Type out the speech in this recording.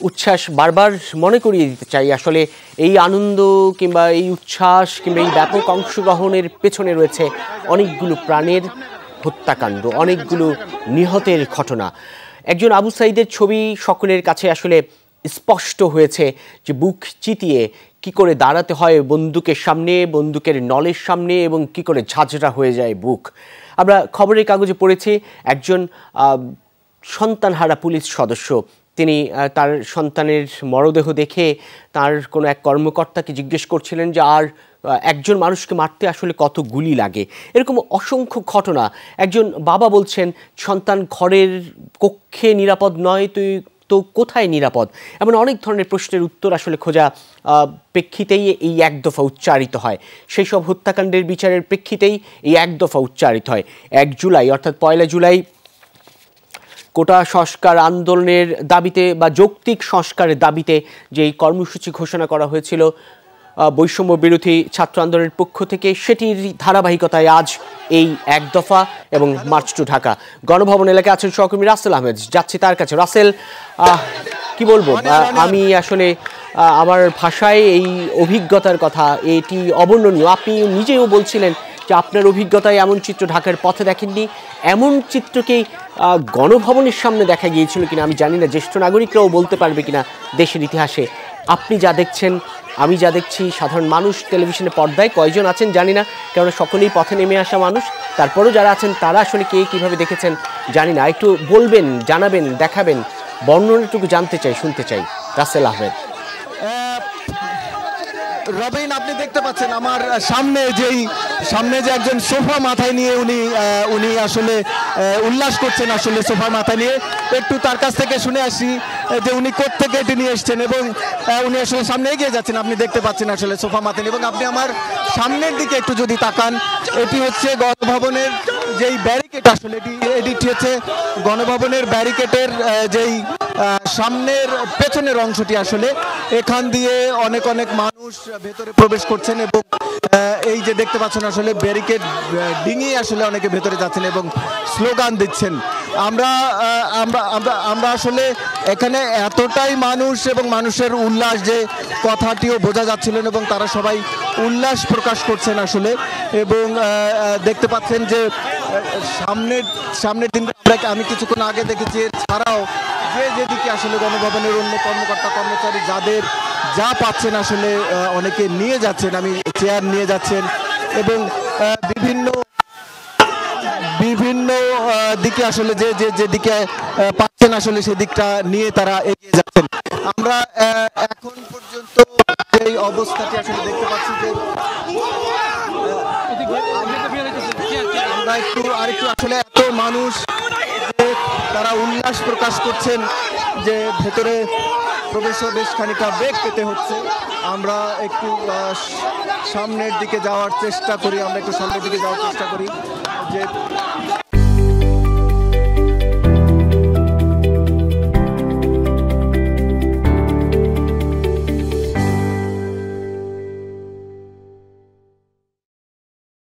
উচ্ছ্বাস বারবার মনে করিয়ে দিতে চাই আসলে এই আনন্দ কিংবা এই উচ্ছ্বাস কিংবা এই ব্যাপক অংশগ্রহণের পেছনে রয়েছে অনেকগুলো প্রাণের হত্যাকাণ্ড, অনেকগুলো নিহতের ঘটনা। একজন আবু সাঈদের ছবি সকলের কাছে আসলে স্পষ্ট হয়েছে যে বুক চিতিয়ে কি করে দাঁড়াতে হয় বন্দুকের সামনে, বন্দুকের নলের সামনে, এবং কি করে ঝাঁঝরা হয়ে যায় বুক। আমরা খবরের কাগজে পড়েছি একজন সন্তানহারা পুলিশ সদস্য, তিনি তার সন্তানের মরদেহ দেখে তার কোনো এক কর্মকর্তাকে জিজ্ঞেস করছিলেন যে আর একজন মানুষকে মারতে আসলে কত গুলি লাগে। এরকম অসংখ্য ঘটনা। একজন বাবা বলছেন সন্তান ঘরের কক্ষে নিরাপদ নয়, তুই তো কোথায় নিরাপদ? এমন অনেক ধরনের প্রশ্নের উত্তর আসলে খোঁজা প্রেক্ষিতেই এই এক দফা উচ্চারিত হয়। সেই সব হত্যাকাণ্ডের বিচারের প্রেক্ষিতেই এই এক দফা উচ্চারিত হয়। 1 জুলাই অর্থাৎ 1 জুলাই কোটা সংস্কার আন্দোলনের দাবিতে বা যৌক্তিক সংস্কারের দাবিতে যেই কর্মসূচি ঘোষণা করা হয়েছিল বৈষম্য বিরোধী ছাত্র আন্দোলনের পক্ষ থেকে, সেটির ধারাবাহিকতায় আজ এই এক দফা এবং মার্চ টু ঢাকা। গণভবন এলাকায় আছেন সহকর্মী রাসেল আহমেদ, যাচ্ছি তার কাছে। রাসেল, কি বলবো, আমি আসলে আমার ভাষায় এই অভিজ্ঞতার কথা, এটি অবর্ণনীয়। আপনি নিজেও বলছিলেন যে আপনার অভিজ্ঞতায় এমন চিত্র ঢাকার পথে দেখেননি। এমন চিত্রকেই গণভবনের সামনে দেখা গিয়েছিল কিনা আমি জানি না, জ্যেষ্ঠ নাগরিকরাও বলতে পারবে কিনা দেশের ইতিহাসে। আপনি যা দেখছেন, আমি যা দেখছি, সাধারণ মানুষ টেলিভিশনে পর্দায় কয়জন আছেন জানি না, কেননা সকলেই পথে নেমে আসা মানুষ। তারপরেও যারা আছেন তারা আসলে কে কীভাবে দেখেছেন জানি না। একটু বলবেন, জানাবেন, দেখাবেন, বর্ণনাটুকু জানতে চাই, শুনতে চাই। রাসেল আহমেদ। রবিন, আপনি দেখতে পাচ্ছেন আমার সামনে যে একজন সোফা মাথায় নিয়ে উনি আসলে উল্লাস করছেন আসলে সোফা মাথায় নিয়ে। একটু তার কাছ থেকে শুনে আসি যে উনি কোত্থেকে এটি নিয়ে এসছেন, এবং উনি আসলে সামনে এগিয়ে যাচ্ছেন। আপনি দেখতে পাচ্ছেন আসলে সোফা মাথায় নিয়ে, এবং আপনি আমার সামনের দিকে একটু যদি তাকান, এটি হচ্ছে গণভবনের যেই ব্যারিকেড, আসলে এটি হচ্ছে গণভবনের ব্যারিকেডের যেই সামনের পেছনের অংশটি। আসলে এখান দিয়ে অনেক মানুষ ভেতরে প্রবেশ করছেন, এবং এই যে দেখতে পাচ্ছেন আসলে ব্যারিকেড ডিঙিয়ে আসলে অনেকে ভেতরে যাচ্ছেন এবং স্লোগান দিচ্ছেন। আমরা আসলে এখানে এতটাই মানুষ এবং মানুষের উল্লাস যে কথাটিও বোঝা যাচ্ছিল, এবং তারা সবাই উল্লাস প্রকাশ করছেন আসলে। এবং দেখতে পাচ্ছেন যে সামনের দিন আমি কিছুক্ষণ আগে দেখেছি, এছাড়াও যেদিকে আসলে গণভবনের অন্য কর্মকর্তা কর্মচারী যাদের যা পাচ্ছেন আসলে অনেকে নিয়ে যাচ্ছেন, আমি চেয়ার নিয়ে যাচ্ছেন, এবং বিভিন্ন দিকে আসলে যেদিকে পাচ্ছেন আসলে সেদিকটা নিয়ে তারা এগিয়ে যাচ্ছেন। আমরা এখন পর্যন্ত এই অবস্থাটি আসলে দেখতে পাচ্ছি যে আমরা আরেকটু আসলে এত মানুষ তারা উল্লাস প্রকাশ করছেন যে ভেতরে প্রবেশও বেশ খানিকটা বেগ পেতে হচ্ছে। আমরা একটু সামনের দিকে যাওয়ার চেষ্টা করি যে